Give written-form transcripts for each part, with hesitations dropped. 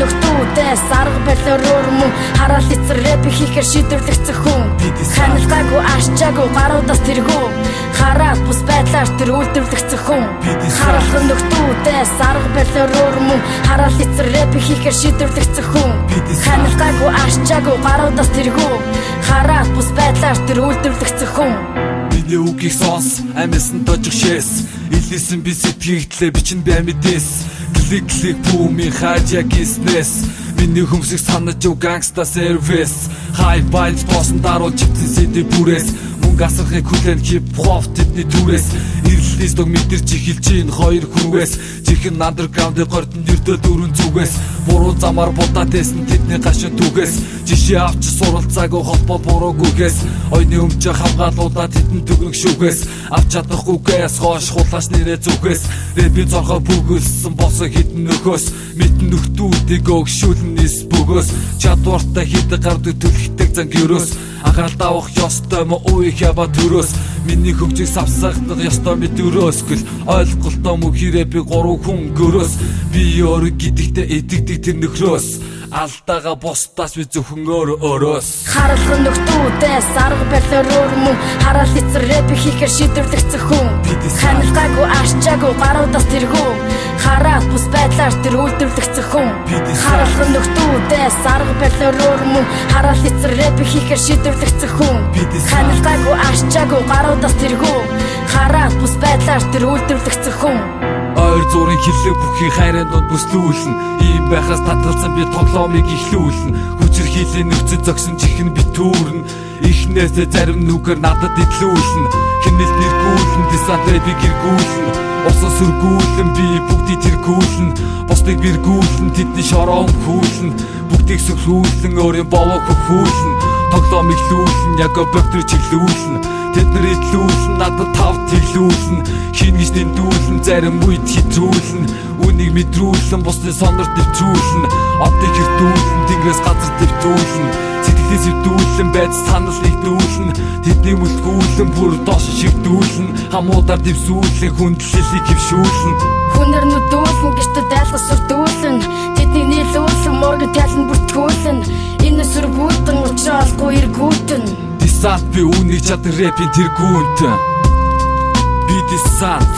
нөхдүүдээс арга барилаар мөн хараал эцэр рэп хийхээр шийдвэрлэгдсэн хүн ханалтаагүй арчаагүй гаруудаас тэргүү хараад бус байдлаар тэр үйлдвэрлэгдсэн хүн хараалхан нөхдүүдээс арга барилаар мөн хараал эцэр рэп хийхээр шийдвэрлэгдсэн хүн ханалтаагүй арчаагүй гаруудаас тэргүү хараад бус байдлаар тэр үйлдвэрлэгдсэн хүн Миний үгийг сонс, амьсан дожих шээс Илээсэн би сэтгэгдлээ, бичин бай мэдээс Клик бүүмийн хайж яг иснес Миний хүмсэг санаж өв гангста сервис Хай вайбс боосон даруул чипсэн сэдэ бүрээс Мөнгө асархыг хүлэн хип-хоп тэдний түрээс Ирлээс дог мэдэрч эхэлж ийн хоёр хүрвээс Чихэн андерграундын гордон нэрдөө дөрүн зүгээс Буруу замаар будаад эсэн тэдний гашин түгээс Жишээ авч суралцаагүй холбоо буруугүйгээс Ойны өмчө хамгаалуудаа тэдэн төгнөг шүгээс Авч чадахгүйгээс хоош хулгаш нэрээ зүгээс Рэпийн зорхоо бүгөлсөн босоо хитэн нөхөөс Мэдэн нөхдүүдийг өгшүүлэн нис бөгөөс Чадвартай хийдэг гардаг төлөхтэй занг ерөөс Анхааралтай авах ёстой мо уух яба төрөөс Миний хөвчийг савсагдах ёстой мэд өрөөсгөл Ойлголтоо мөхирээ би 3 хүн гөрөөс Би өөр гэдэгтээ эдэгдэг тэр нөхрөөс Алдаага бусдаас би зөвхөн өөрөөс Хараалхан нөхдүүдээс арга барилаар мөн хараал эцэр рэп хийхээр шийдвэрлэгдсэн хүн ханалтаагүй арчаагүй гаруудаас тэргүү хараад бус байдлаар тэр үйлдвэрлэгдсэн хүн хараалхан нөхдүүдээс арга барилаар мөн хараал эцэр рэп хийхээр шийдвэрлэгдсэн хүн ханалтаагүй арчаагүй гаруудаас тэргүү хараад бус байдлаар тэр үйлдвэрлэгдсэн хүн Ойр зурын хиллэг бүхий хайрын дунд бүслүүлэн Ийм байхаас татгалзан би тоглоомыг ихлүүлэн Хүчээр хийлийн нөхцөл зогсон чихэн би түүрэн Ихнээсээ зарим нүгээр надад идлүүлэн Хэмнэлт нэргүүлэн, десантрэ би гэргүүлэн Усан сүргүүлэн, би бүгдийг тэргүүлэн Бусдыг бэргүүлэн, тэдний шороо өмхүүлэн Бүгдийг сөхрүүлэн, өөрийн бовоо хөхүүлэн Тоглоом ихлүүлэн, яг бөктөр чиглүүлэн Тэд нар идлүүлэн, надад тав тэглүүлэн Хин гэж дэндүүлэн, зарим үед хитрүүлэн Үнийг мэдрүүлэн, бусны сонор дэвтрүүлэн Одыг хэрдүүлэн, тэнгэрээс газар дэвтүүлэн Сэтгэлээ сэвдүүлэн, байц санал нэгдүүлэн Тэдний мүлгүүлэн, бүр доош шигдүүлэн Хамуудаар дэвсүүлэн, хүндлэлийг хөвшүүлэн Хүнээр нүдүүлэн, гэртээ дайлгас сүрдүүлэн Тэдний нийлүүлэн, моргын талын бүртгүүлэн Энэ сүргүүлэн, учраа олгүй эргүүлэн Десант би үнийг чаддаг рэпийн тэргүүнт Би десант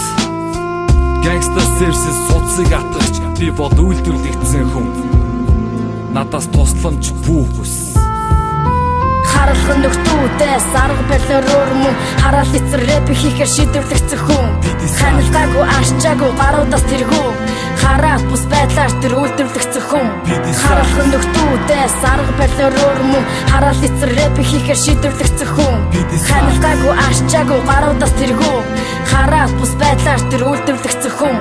Gangsta Services судсыг атгахч би бол үйлдвэрлэгдсэн хүн Надаас тусламж бүхс Хараалхан нөхдүүдээс арга барилаар мөн хараал эцэр рэп хийхээр шийдвэрлэгдсэн хүн ханалтаагүй арчаагүй гаруудаас тэргүү хараад бус байдлаар тэр үйлдвэрлэгдсэн хүн хараалхан нөхдүүдээс арга барилаар мөн хараал эцэр рэп хийхээр шийдвэрлэгдсэн хүн ханалтаагүй арчаагүй гаруудаас тэргүү хараад бус байдлаар тэр үйлдвэрлэгдсэн хүн